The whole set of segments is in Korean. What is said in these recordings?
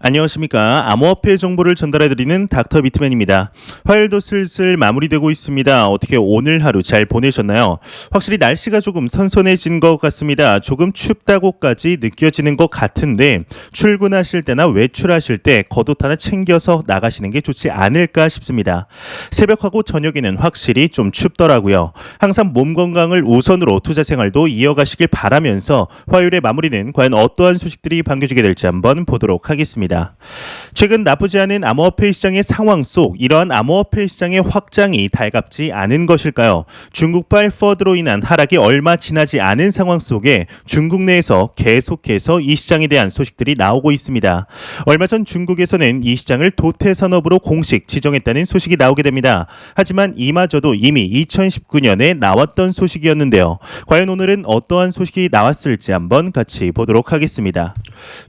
안녕하십니까. 암호화폐 정보를 전달해드리는 닥터 비트맨입니다. 화요일도 슬슬 마무리되고 있습니다. 어떻게 오늘 하루 잘 보내셨나요? 확실히 날씨가 조금 선선해진 것 같습니다. 조금 춥다고까지 느껴지는 것 같은데 출근하실 때나 외출하실 때 겉옷 하나 챙겨서 나가시는 게 좋지 않을까 싶습니다. 새벽하고 저녁에는 확실히 좀 춥더라고요. 항상 몸 건강을 우선으로 투자 생활도 이어가시길 바라면서 화요일의 마무리는 과연 어떠한 소식들이 반겨주게 될지 한번 보도록 하겠습니다. 최근 나쁘지 않은 암호화폐 시장의 상황 속 이러한 암호화폐 시장의 확장이 달갑지 않은 것일까요? 중국발 퍼드로 인한 하락이 얼마 지나지 않은 상황 속에 중국 내에서 계속해서 이 시장에 대한 소식들이 나오고 있습니다. 얼마 전 중국에서는 이 시장을 도태 산업으로 공식 지정했다는 소식이 나오게 됩니다. 하지만 이마저도 이미 2019년에 나왔던 소식이었는데요. 과연 오늘은 어떠한 소식이 나왔을지 한번 같이 보도록 하겠습니다.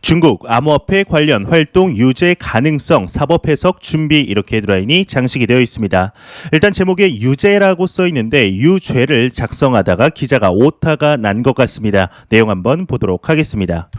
중국 암호화폐 관련 활동 유죄 가능성 사법 해석 준비 이렇게 헤드라인이 장식이 되어 있습니다. 일단 제목에 유죄라고 써 있는데 유죄를 작성하다가 기자가 오타가 난 것 같습니다. 내용 한번 보도록 하겠습니다.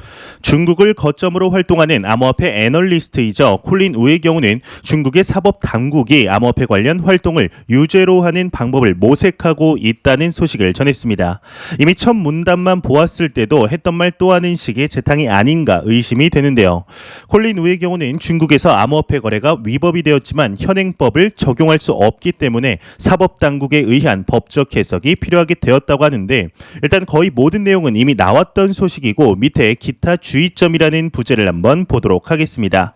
중국을 거점으로 활동하는 암호화폐 애널리스트이자 콜린 우의 경우는 중국의 사법 당국이 암호화폐 관련 활동을 유죄로 하는 방법을 모색하고 있다는 소식을 전했습니다. 이미 첫 문단만 보았을 때도 했던 말 또 하는 식의 재탕이 아닌가 의심이 되는데요. 콜린 우의 경우는 중국에서 암호화폐 거래가 위법이 되었지만 현행법을 적용할 수 없기 때문에 사법당국에 의한 법적 해석이 필요하게 되었다고 하는데 일단 거의 모든 내용은 이미 나왔던 소식이고 밑에 기타 주의점이라는 부제를 한번 보도록 하겠습니다.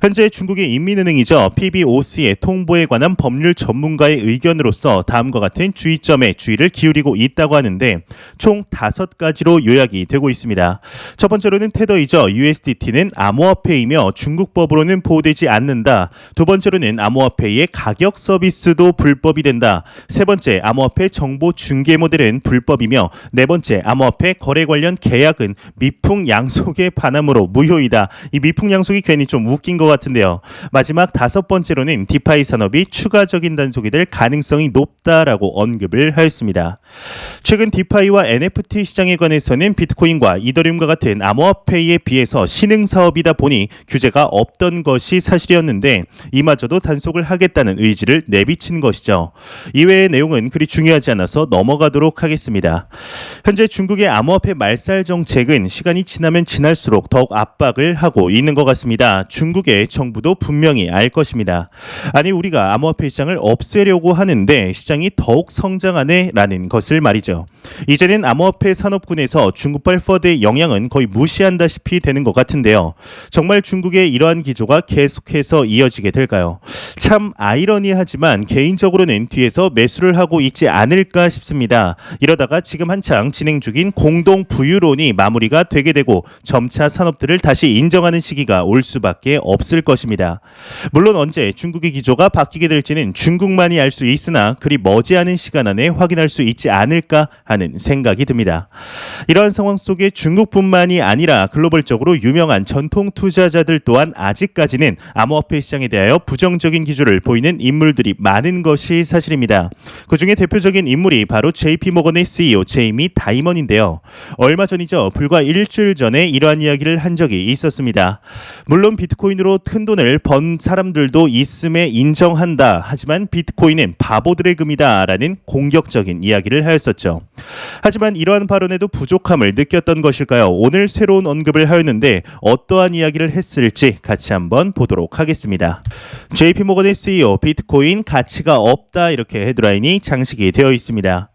현재 중국의 인민은행이죠. PBOC의 통보에 관한 법률 전문가의 의견으로서 다음과 같은 주의점에 주의를 기울이고 있다고 하는데 총 5가지로 요약이 되고 있습니다. 첫 번째로는 테더이죠. USDT는 암호화폐이며 중국 법으로는 보호되지 않는다. 두 번째로는 암호화폐의 가격 서비스도 불법이 된다. 세 번째, 암호화폐 정보 중개 모델은 불법이며 네 번째, 암호화폐 거래 관련 계약은 미풍양속의 반함으로 무효이다. 이 미풍양속이 괜히 좀 웃긴 것 같은데요. 마지막 5번째로는 디파이 산업이 추가적인 단속이 될 가능성이 높다라고 언급을 하였습니다. 최근 디파이와 NFT 시장에 관해서는 비트코인과 이더리움과 같은 암호화폐에 비해서 신흥 사업이다 보니 규제가 없던 것이 사실이었는데 이마저도 단속을 하겠다는 의지를 내비친 것이죠. 이외의 내용은 그리 중요하지 않아서 넘어가도록 하겠습니다. 현재 중국의 암호화폐 말살 정책은 시간이 지나면 지날수록 더욱 압박을 하고 있는 것 같습니다. 중국의 정부도 분명히 알 것입니다. 아니 우리가 암호화폐 시장을 없애려고 하는데 시장이 더욱 성장하네 라는 것을 말이죠. 이제는 암호화폐 산업군에서 중국발 퍼드의 영향은 거의 무시한다시피 되는 것 같은데요. 정말 중국의 이러한 기조가 계속해서 이어지게 될까요? 참 아이러니하지만 개인적으로는 뒤에서 매수를 하고 있지 않을까 싶습니다. 이러다가 지금 한창 진행 중인 공동 부유론이 마무리가 되게 되고 점차 산업들을 다시 인정하는 시기가 올 수밖에 없을 것입니다. 물론 언제 중국의 기조가 바뀌게 될지는 중국만이 알 수 있으나 그리 머지않은 시간 안에 확인할 수 있지 않을까 하는 생각이 듭니다. 이러한 상황 속에 중국뿐만이 아니라 글로벌적으로 유명한 전통 투자자들 또한 아직까지는 암호화폐 시장에 대하여 부정적인 기조를 보이는 인물들이 많은 것이 사실입니다. 그중에 대표적인 인물이 바로 JP모건의 CEO 제이미 다이먼인데요. 얼마 전이죠. 불과 일주일 전에 이러한 이야기를 한 적이 있었습니다. 물론 비트코인으로 큰 돈을 번 사람들도 있음에 인정한다. 하지만 비트코인은 바보들의 금이다 라는 공격적인 이야기를 하였었죠. 하지만 이러한 발언에도 부족함을 느꼈던 것일까요? 오늘 새로운 언급을 하였는데 어떠한 이야기를 했을지 같이 한번 보도록 하겠습니다. JP모건의 CEO 비트코인 가치가 없다 이렇게 헤드라인이 장식이 되어 있습니다.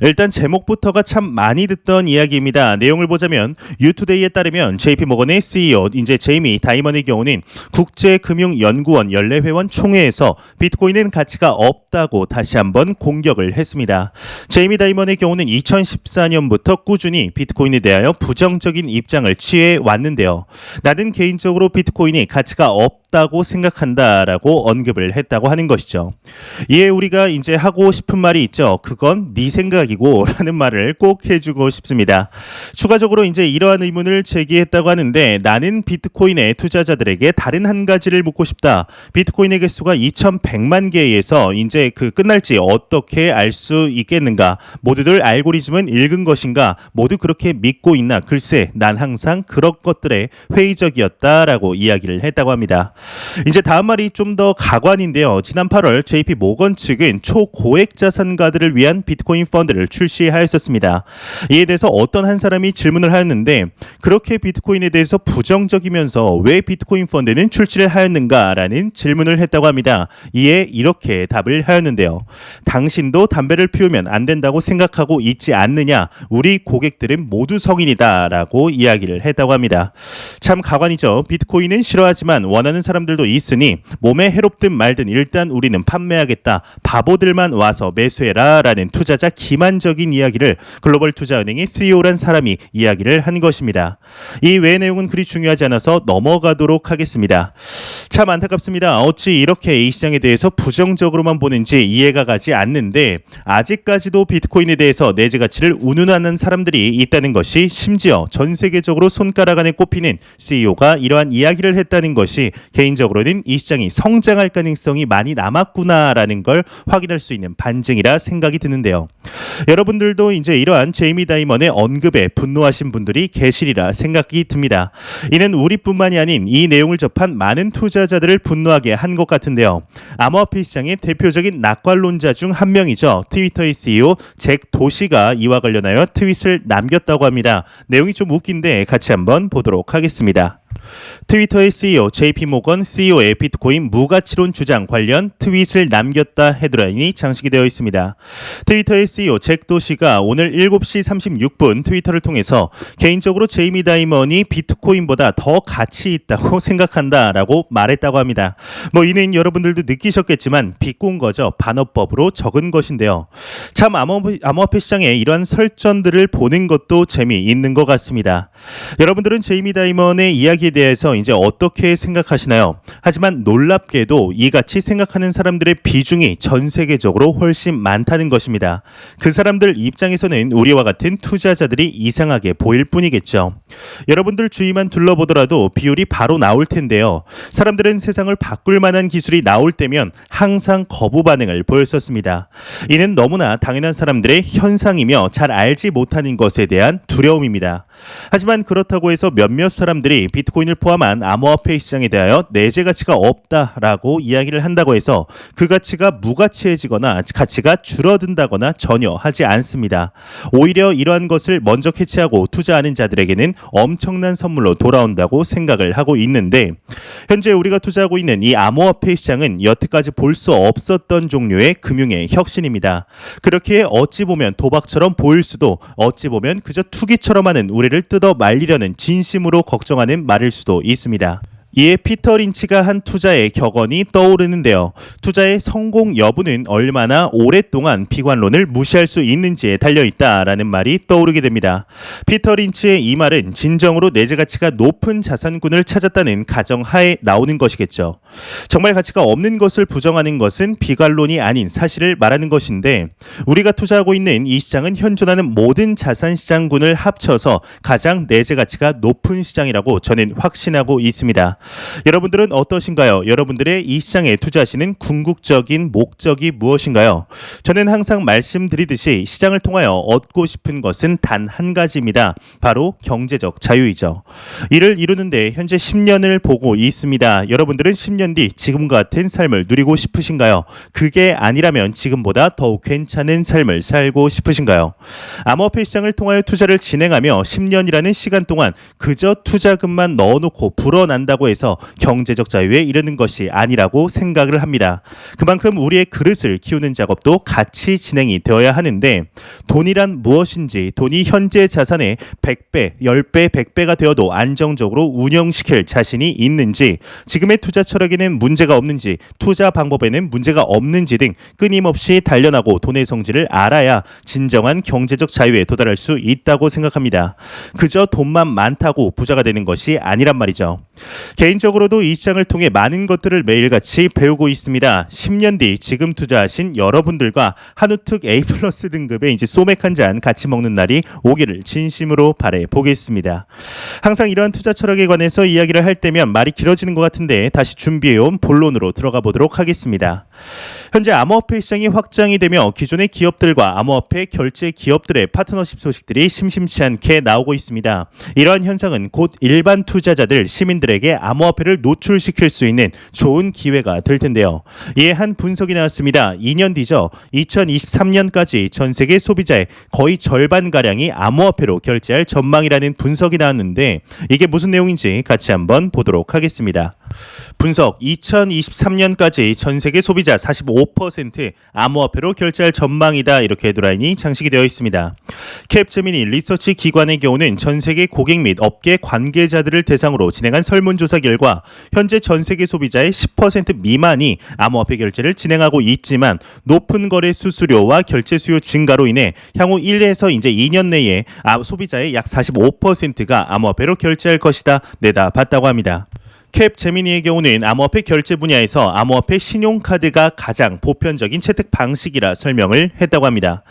일단 제목부터가 참 많이 듣던 이야기입니다. 내용을 보자면 유투데이에 따르면 JP모건의 CEO 이제 제이미 다이먼의 경우는 국제금융연구원 연례회원 총회에서 비트코인은 가치가 없다고 다시 한번 공격을 했습니다. 제이미 다이먼의 경우는 2014년부터 꾸준히 비트코인에 대하여 부정적인 입장을 취해 왔는데요. 나는 개인적으로 비트코인이 가치가 없다 없다고 생각한다라고 언급을 했다고 하는 것이죠. 이에 우리가 이제 하고 싶은 말이 있죠. 그건 네 생각이고 라는 말을 꼭 해주고 싶습니다. 추가적으로 이제 이러한 의문을 제기했다고 하는데, 나는 비트코인의 투자자들에게 다른 한 가지를 묻고 싶다. 비트코인의 개수가 2100만 개에서 이제 끝날지 어떻게 알 수 있겠는가? 모두들 알고리즘은 읽은 것인가? 모두 그렇게 믿고 있나? 글쎄, 난 항상 그런 것들에 회의적이었다라고 이야기를 했다고 합니다. 이제 다음 말이 좀 더 가관인데요. 지난 8월 JP 모건 측은 초고액 자산가들을 위한 비트코인 펀드를 출시하였었습니다. 이에 대해서 어떤 한 사람이 질문을 하였는데, 그렇게 비트코인에 대해서 부정적이면서 왜 비트코인 펀드는 출시를 하였는가라는 질문을 했다고 합니다. 이에 이렇게 답을 하였는데요. 당신도 담배를 피우면 안 된다고 생각하고 있지 않느냐? 우리 고객들은 모두 성인이다 라고 이야기를 했다고 합니다. 참 가관이죠. 비트코인은 싫어하지만 원하는 사람들도 있으니 몸에 해롭든 말든 일단 우리는 판매하겠다. 바보들만 와서 매수해라 라는 투자자 기만적인 이야기를 글로벌 투자은행의 CEO란 사람이 이야기를 한 것입니다. 이 외의 내용은 그리 중요하지 않아서 넘어가도록 하겠습니다. 참 안타깝습니다. 어찌 이렇게 이 시장에 대해서 부정적으로만 보는지 이해가 가지 않는데, 아직까지도 비트코인에 대해서 내재 가치를 운운하는 사람들이 있다는 것이, 심지어 전 세계적으로 손가락 안에 꼽히는 CEO가 이러한 이야기를 했다는 것이 개인적으로는 이 시장이 성장할 가능성이 많이 남았구나라는 걸 확인할 수 있는 반증이라 생각이 드는데요. 여러분들도 이제 이러한 제이미 다이먼의 언급에 분노하신 분들이 계시리라 생각이 듭니다. 이는 우리뿐만이 아닌 이 내용을 접한 많은 투자자들을 분노하게 한 것 같은데요. 암호화폐 시장의 대표적인 낙관론자 중 한 명이죠. 트위터의 CEO 잭 도시가 이와 관련하여 트윗을 남겼다고 합니다. 내용이 좀 웃긴데 같이 한번 보도록 하겠습니다. 트위터의 CEO JP 모건 CEO의 비트코인 무가치론 주장 관련 트윗을 남겼다 헤드라인이 장식이 되어 있습니다. 트위터의 CEO 잭 도시가 오늘 7시 36분 트위터를 통해서 개인적으로 제이미 다이먼이 비트코인보다 더 가치 있다고 생각한다라고 말했다고 합니다. 이는 여러분들도 느끼셨겠지만 비꼰 거죠. 반어법으로 적은 것인데요. 참 암호화폐 시장에 이러한 설전들을 보는 것도 재미있는 것 같습니다. 여러분들은 제이미 다이먼의 이야기에 대해서 이제 어떻게 생각하시나요? 하지만 놀랍게도 이같이 생각하는 사람들의 비중이 전 세계적으로 훨씬 많다는 것입니다. 그 사람들 입장에서는 우리와 같은 투자자들이 이상하게 보일 뿐이겠죠. 여러분들 주위만 둘러보더라도 비율이 바로 나올 텐데요. 사람들은 세상을 바꿀 만한 기술이 나올 때면 항상 거부 반응을 보였었습니다. 이는 너무나 당연한 사람들의 현상이며 잘 알지 못하는 것에 대한 두려움입니다. 하지만 그렇다고 해서 몇몇 사람들이 비트코인을 포함한 암호화폐 시장에 대하여 내재 가치가 없다라고 이야기를 한다고 해서 그 가치가 무가치해지거나 가치가 줄어든다거나 전혀 하지 않습니다. 오히려 이러한 것을 먼저 캐치하고 투자하는 자들에게는 엄청난 선물로 돌아온다고 생각을 하고 있는데, 현재 우리가 투자하고 있는 이 암호화폐 시장은 여태까지 볼 수 없었던 종류의 금융의 혁신입니다. 그렇게 어찌 보면 도박처럼 보일 수도, 어찌 보면 그저 투기처럼 하는 우리를 뜯어 말리려는 진심으로 걱정하는 말일 수도 있습니다. 이에 피터 린치가 한 투자의 격언이 떠오르는데요. 투자의 성공 여부는 얼마나 오랫동안 비관론을 무시할 수 있는지에 달려있다라는 말이 떠오르게 됩니다. 피터 린치의 이 말은 진정으로 내재 가치가 높은 자산군을 찾았다는 가정하에 나오는 것이겠죠. 정말 가치가 없는 것을 부정하는 것은 비관론이 아닌 사실을 말하는 것인데, 우리가 투자하고 있는 이 시장은 현존하는 모든 자산시장군을 합쳐서 가장 내재 가치가 높은 시장이라고 저는 확신하고 있습니다. 여러분들은 어떠신가요? 여러분들의 이 시장에 투자하시는 궁극적인 목적이 무엇인가요? 저는 항상 말씀드리듯이 시장을 통하여 얻고 싶은 것은 단 한 가지입니다. 바로 경제적 자유이죠. 이를 이루는데 현재 10년을 보고 있습니다. 여러분들은 10년 뒤 지금과 같은 삶을 누리고 싶으신가요? 그게 아니라면 지금보다 더욱 괜찮은 삶을 살고 싶으신가요? 암호화폐 시장을 통하여 투자를 진행하며 10년이라는 시간 동안 그저 투자금만 넣어놓고 불어난다고 해서 경제적 자유에 이르는 것이 아니라고 생각을 합니다. 그만큼 우리의 그릇을 키우는 작업도 같이 진행이 되어야 하는데, 돈이란 무엇인지, 돈이 현재 자산의 100배, 10배, 100배가 되어도 안정적으로 운영시킬 자신이 있는지, 지금의 투자 철학에는 문제가 없는지, 투자 방법에는 문제가 없는지 등 끊임없이 단련하고 돈의 성질을 알아야 진정한 경제적 자유에 도달할 수 있다고 생각합니다. 그저 돈만 많다고 부자가 되는 것이 아니란 말이죠. 개인적으로도 이 시장을 통해 많은 것들을 매일같이 배우고 있습니다. 10년 뒤 지금 투자하신 여러분들과 한우특 A+ 등급의 이제 소맥 한 잔 같이 먹는 날이 오기를 진심으로 바래 보겠습니다. 항상 이러한 투자 철학에 관해서 이야기를 할 때면 말이 길어지는 것 같은데 다시 준비해온 본론으로 들어가 보도록 하겠습니다. 현재 암호화폐 시장이 확장이 되며 기존의 기업들과 암호화폐 결제 기업들의 파트너십 소식들이 심심치 않게 나오고 있습니다. 이러한 현상은 곧 일반 투자자들, 시민들에게 암호화폐를 노출시킬 수 있는 좋은 기회가 될 텐데요. 이에 한 분석이 나왔습니다. 2년 뒤죠. 2023년까지 전 세계 소비자의 거의 절반가량이 암호화폐로 결제할 전망이라는 분석이 나왔는데 이게 무슨 내용인지 같이 한번 보도록 하겠습니다. 분석 2023년까지 전 세계 소비자 45% 암호화폐로 결제할 전망이다 이렇게 헤드라인이 장식이 되어 있습니다. 캡제미니 리서치 기관의 경우는 전 세계 고객 및 업계 관계자들을 대상으로 진행한 설문조사 결과 현재 전 세계 소비자의 10% 미만이 암호화폐 결제를 진행하고 있지만 높은 거래 수수료와 결제 수요 증가로 인해 향후 1에서 이제 2년 내에 소비자의 약 45%가 암호화폐로 결제할 것이다 내다봤다고 합니다. 캡제미니의 경우는 암호화폐 결제 분야에서 암호화폐 신용카드가 가장 보편적인 채택 방식이라 설명을 했다고 합니다.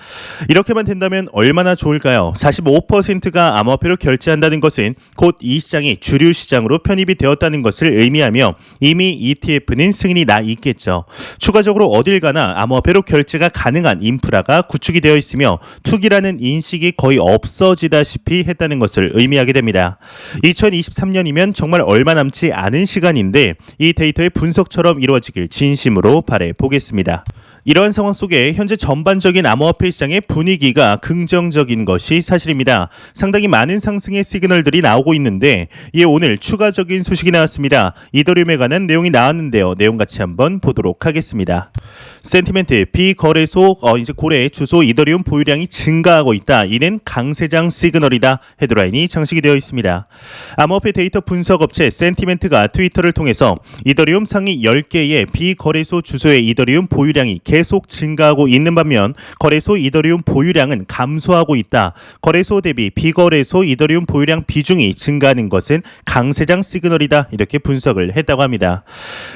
이렇게만 된다면 얼마나 좋을까요? 45%가 암호화폐로 결제한다는 것은 곧 이 시장이 주류 시장으로 편입이 되었다는 것을 의미하며 이미 ETF는 승인이 나 있겠죠. 추가적으로 어딜 가나 암호화폐로 결제가 가능한 인프라가 구축이 되어 있으며 투기라는 인식이 거의 없어지다시피 했다는 것을 의미하게 됩니다. 2023년이면 정말 얼마 남지 않은 시간인데 이 데이터의 분석처럼 이루어지길 진심으로 바래 보겠습니다. 이러한 상황 속에 현재 전반적인 암호화폐 시장의 분위기가 긍정적인 것이 사실입니다. 상당히 많은 상승의 시그널들이 나오고 있는데 이에 오늘 추가적인 소식이 나왔습니다. 이더리움에 관한 내용이 나왔는데요. 내용 같이 한번 보도록 하겠습니다. 센티멘트 비거래소 이제 고래 주소 이더리움 보유량이 증가하고 있다. 이는 강세장 시그널이다. 헤드라인이 장식이 되어 있습니다. 암호화폐 데이터 분석 업체 센티멘트가 트위터를 통해서 이더리움 상위 10개의 비거래소 주소의 이더리움 보유량이 계속 증가하고 있는 반면 거래소 이더리움 보유량은 감소하고 있다. 거래소 대비 비거래소 이더리움 보유량 비중이 증가하는 것은 강세장 시그널이다. 이렇게 분석을 했다고 합니다.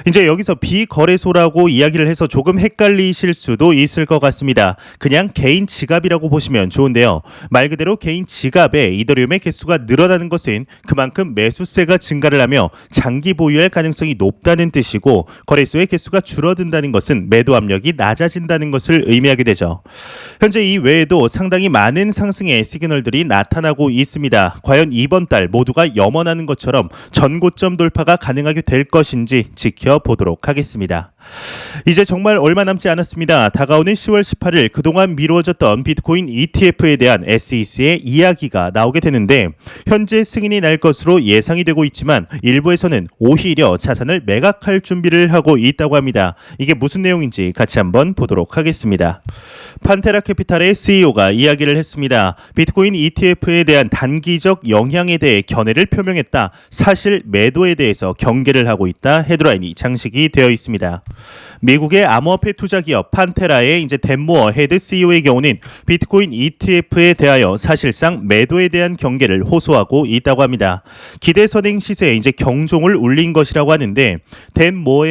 이제 여기서 비거래소라고 이야기를 해서 조금 헷갈리실 수도 있을 것 같습니다. 그냥 개인 지갑이라고 보시면 좋은데요. 말 그대로 개인 지갑에 이더리움의 개수가 늘어나는 것은 그만큼 매수세가 증가를 하며 장기 보유할 가능성이 높다는 뜻이고 거래소의 개수가 줄어든다는 것은 매도 압력이 낮아진다는 것을 의미하게 되죠. 현재 이 외에도 상당히 많은 상승의 시그널들이 나타나고 있습니다. 과연 이번 달 모두가 염원하는 것처럼 전고점 돌파가 가능하게 될 것인지 지켜보도록 하겠습니다. 이제 정말 얼마 남지 않았습니다. 다가오는 10월 18일 그동안 미루어졌던 비트코인 ETF에 대한 SEC의 이야기가 나오게 되는데 현재 승인이 날 것으로 예상이 되고 있지만 일부에서는 오히려 자산을 매각할 준비를 하고 있다고 합니다. 이게 무슨 내용인지 같이 한번 보도록 하겠습니다. 판테라 캐피탈의 CEO가 이야기를 했습니다. 비트코인 ETF에 대한 단기적 영향에 대해 견해를 표명했다. 사실 매도에 대해서 경계를 하고 있다. 헤드라인이 장식이 되어 있습니다. 미국의 암호화폐 투자 기업 판테라의 이제 댄 모어 헤드 CEO의 경우는 비트코인 ETF에 대하여 사실상 매도에 대한 경계를 호소하고 있다고 합니다. 기대 선행 시세에 이제 경종을 울린 것이라고 하는데 댄 모어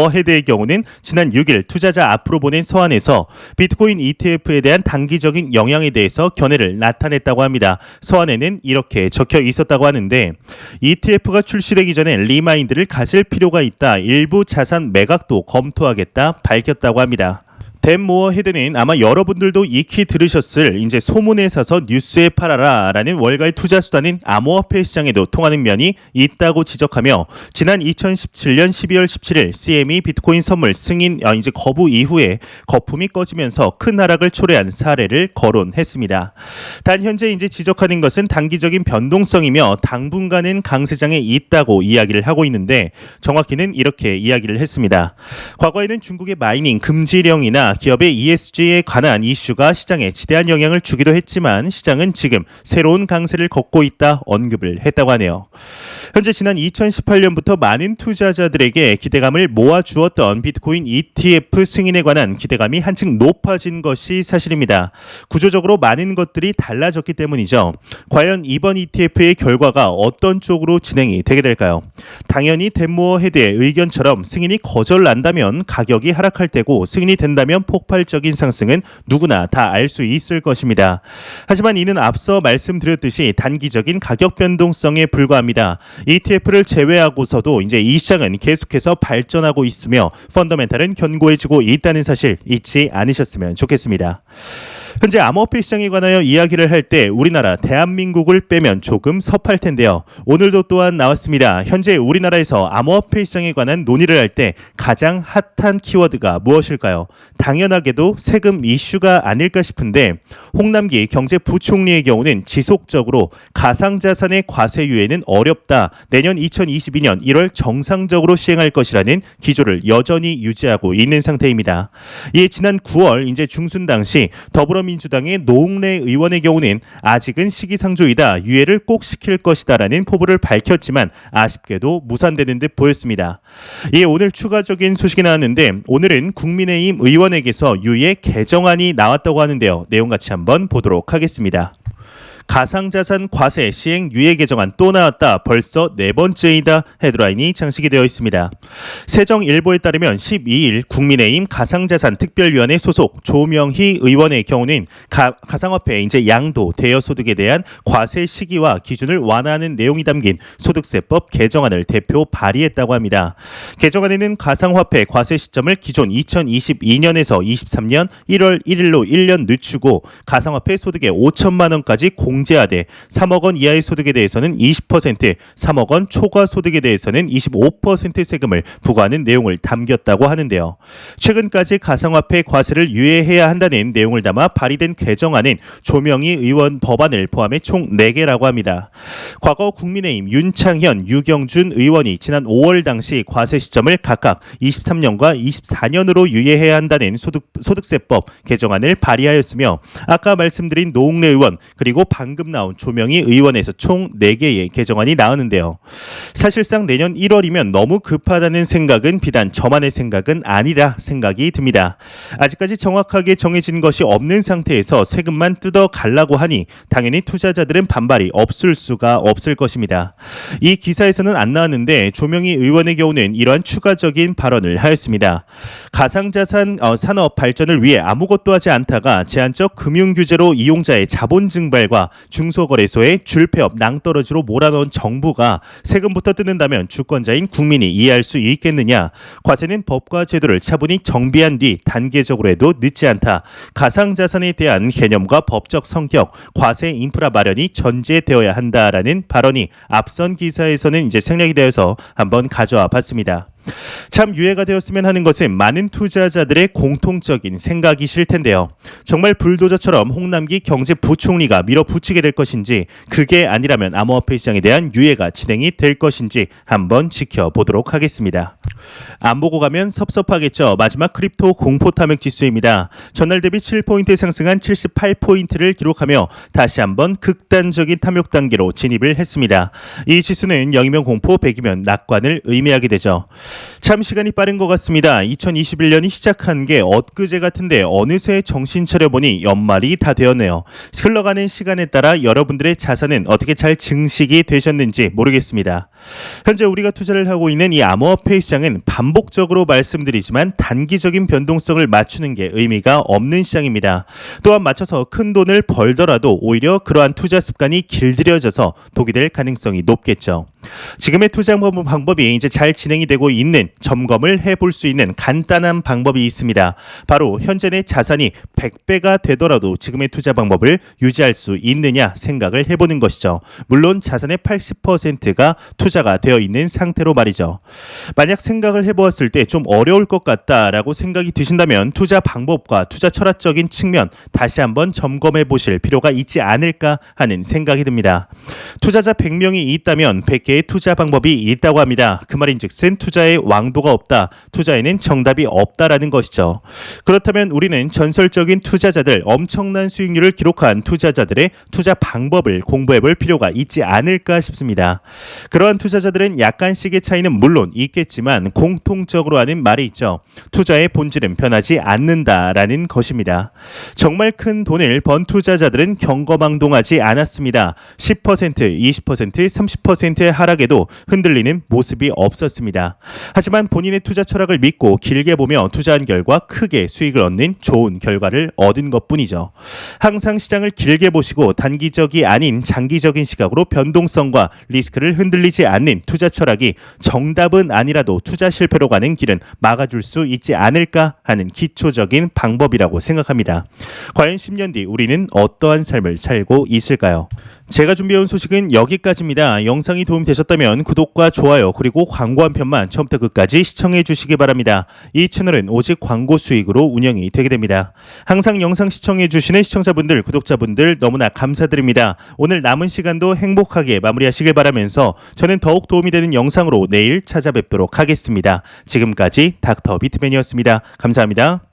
헤드의 경우는 지난 6일 투자자 앞으로 보낸 서한에서 비트코인 ETF에 대한 단기적인 영향에 대해서 견해를 나타냈다고 합니다. 서한에는 이렇게 적혀 있었다고 하는데 ETF가 출시되기 전에 리마인드를 가질 필요가 있다. 일부 자산 매각도 검토하겠다 밝혔다고 합니다. 댄 모어 헤드는 아마 여러분들도 익히 들으셨을 이제 소문에 사서 뉴스에 팔아라라는 월가의 투자 수단인 암호화폐 시장에도 통하는 면이 있다고 지적하며 지난 2017년 12월 17일 CME 비트코인 선물 승인 이제 거부 이후에 거품이 꺼지면서 큰 하락을 초래한 사례를 거론했습니다. 단 현재 이제 지적하는 것은 단기적인 변동성이며 당분간은 강세장에 있다고 이야기를 하고 있는데 정확히는 이렇게 이야기를 했습니다. 과거에는 중국의 마이닝 금지령이나 기업의 ESG에 관한 이슈가 시장에 지대한 영향을 주기도 했지만 시장은 지금 새로운 강세를 걷고 있다 언급을 했다고 하네요. 현재 지난 2018년부터 많은 투자자들에게 기대감을 모아주었던 비트코인 ETF 승인에 관한 기대감이 한층 높아진 것이 사실입니다. 구조적으로 많은 것들이 달라졌기 때문이죠. 과연 이번 ETF의 결과가 어떤 쪽으로 진행이 되게 될까요? 당연히 덴모어 헤드의 의견처럼 승인이 거절난다면 가격이 하락할 테고 승인이 된다면 폭발적인 상승은 누구나 다 알 수 있을 것입니다. 하지만 이는 앞서 말씀드렸듯이 단기적인 가격 변동성에 불과합니다. ETF를 제외하고서도 이제 이 시장은 계속해서 발전하고 있으며 펀더멘탈은 견고해지고 있다는 사실 잊지 않으셨으면 좋겠습니다. 현재 암호화폐 시장에 관하여 이야기를 할 때 우리나라 대한민국을 빼면 조금 섭할 텐데요. 오늘도 또한 나왔습니다. 현재 우리나라에서 암호화폐 시장에 관한 논의를 할 때 가장 핫한 키워드가 무엇일까요? 당연하게도 세금 이슈가 아닐까 싶은데 홍남기 경제부총리의 경우는 지속적으로 가상자산의 과세 유예는 어렵다. 내년 2022년 1월 정상적으로 시행할 것이라는 기조를 여전히 유지하고 있는 상태입니다. 이에 지난 9월 이제 중순 당시 더불어민주당의 노웅래 의원의 경우는 아직은 시기상조이다. 유예를 꼭 시킬 것이다라는 포부를 밝혔지만 아쉽게도 무산되는 듯 보였습니다. 이에 오늘 추가적인 소식이 나왔는데 오늘은 국민의힘 의원에게서 유예 개정안이 나왔다고 하는데요. 내용 같이 한번 보도록 하겠습니다. 가상자산 과세 시행 유예 개정안 또 나왔다. 벌써 네 번째이다. 헤드라인이 장식이 되어 있습니다. 세정일보에 따르면 12일 국민의힘 가상자산 특별위원회 소속 조명희 의원의 경우는 가상화폐 이제 양도 대여 소득에 대한 과세 시기와 기준을 완화하는 내용이 담긴 소득세법 개정안을 대표 발의했다고 합니다. 개정안에는 가상화폐 과세 시점을 기존 2022년에서 23년 1월 1일로 1년 늦추고 가상화폐 소득의 5천만 원까지 공제하되 3억 원 이하의 소득에 대해서는 20%, 3억 원 초과 소득에 대해서는 25% 세금을 부과하는 내용을 담겼다고 하는데요. 최근까지 가상화폐 과세를 유예해야 한다는 내용을 담아 발의된 개정안은 조명희 의원 법안을 포함해 총 4개라고 합니다. 과거 국민의힘 윤창현, 유경준 의원이 지난 5월 당시 과세 시점을 각각 23년과 24년으로 유예해야 한다는 소득세법 개정안을 발의하였으며 아까 말씀드린 노웅래 의원 그리고 방금 나온 조명희 의원에서 총 4개의 개정안이 나오는데요. 사실상 내년 1월이면 너무 급하다는 생각은 비단 저만의 생각은 아니라 생각이 듭니다. 아직까지 정확하게 정해진 것이 없는 상태에서 세금만 뜯어가려고 하니 당연히 투자자들은 반발이 없을 수가 없을 것입니다. 이 기사에서는 안 나왔는데 조명희 의원의 경우는 이러한 추가적인 발언을 하였습니다. 가상자산 산업 발전을 위해 아무것도 하지 않다가 제한적 금융규제로 이용자의 자본 증발과 중소거래소의 줄폐업 낭떠러지로 몰아넣은 정부가 세금부터 뜯는다면 주권자인 국민이 이해할 수 있겠느냐. 과세는 법과 제도를 차분히 정비한 뒤 단계적으로 해도 늦지 않다. 가상자산에 대한 개념과 법적 성격, 과세 인프라 마련이 전제되어야 한다라는 발언이 앞선 기사에서는 이제 생략이 되어서 한번 가져와 봤습니다. 참 유예가 되었으면 하는 것은 많은 투자자들의 공통적인 생각이실 텐데요. 정말 불도저처럼 홍남기 경제부총리가 밀어붙이게 될 것인지 그게 아니라면 암호화폐 시장에 대한 유예가 진행이 될 것인지 한번 지켜보도록 하겠습니다. 안 보고 가면 섭섭하겠죠. 마지막 크립토 공포 탐욕 지수입니다. 전날 대비 7포인트 상승한 78포인트를 기록하며 다시 한번 극단적인 탐욕 단계로 진입을 했습니다. 이 지수는 0이면 공포, 100이면 낙관을 의미하게 되죠. 참 시간이 빠른 것 같습니다. 2021년이 시작한 게 엊그제 같은데 어느새 정신 차려보니 연말이 다 되었네요. 흘러가는 시간에 따라 여러분들의 자산은 어떻게 잘 증식이 되셨는지 모르겠습니다. 현재 우리가 투자를 하고 있는 이 암호화폐 시장은 반복적으로 말씀드리지만 단기적인 변동성을 맞추는 게 의미가 없는 시장입니다. 또한 맞춰서 큰 돈을 벌더라도 오히려 그러한 투자 습관이 길들여져서 독이 될 가능성이 높겠죠. 지금의 투자 방법이 이제 잘 진행이 되고 있는 점검을 해볼 수 있는 간단한 방법이 있습니다. 바로 현재 내 자산이 100배가 되더라도 지금의 투자 방법을 유지할 수 있느냐 생각을 해보는 것이죠. 물론 자산의 80%가 투자가 되어 있는 상태로 말이죠. 만약 생각을 해보았을 때 좀 어려울 것 같다라고 생각이 드신다면 투자 방법과 투자 철학적인 측면 다시 한번 점검해 보실 필요가 있지 않을까 하는 생각이 듭니다. 투자자 100명이 있다면 100개의 투자 방법이 있다고 합니다. 그 말인즉슨 투자에 왕도가 없다. 투자에는 정답이 없다라는 것이죠. 그렇다면 우리는 전설적인 투자자들, 엄청난 수익률을 기록한 투자자들의 투자 방법을 공부해 볼 필요가 있지 않을까 싶습니다. 그러한 일반 투자자들은 약간씩의 차이는 물론 있겠지만 공통적으로 하는 말이 있죠. 투자의 본질은 변하지 않는다라는 것입니다. 정말 큰 돈을 번 투자자들은 경거망동하지 않았습니다. 10%, 20%, 30%의 하락에도 흔들리는 모습이 없었습니다. 하지만 본인의 투자 철학을 믿고 길게 보며 투자한 결과 크게 수익을 얻는 좋은 결과를 얻은 것뿐이죠. 항상 시장을 길게 보시고 단기적이 아닌 장기적인 시각으로 변동성과 리스크를 흔들리지 않는 투자 철학이 정답은 아니라도 투자 실패로 가는 길은 막아줄 수 있지 않을까 하는 기초적인 방법이라고 생각합니다. 과연 10년 뒤 우리는 어떠한 삶을 살고 있을까요? 제가 준비해온 소식은 여기까지입니다. 영상이 도움되셨다면 구독과 좋아요 그리고 광고 한 편만 처음부터 끝까지 시청해 주시기 바랍니다. 이 채널은 오직 광고 수익으로 운영이 되게 됩니다. 항상 영상 시청해 주시는 시청자분들, 구독자분들 너무나 감사드립니다. 오늘 남은 시간도 행복하게 마무리하시길 바라면서 저는 더욱 도움이 되는 영상으로 내일 찾아뵙도록 하겠습니다. 지금까지 닥터 비트맨이었습니다. 감사합니다.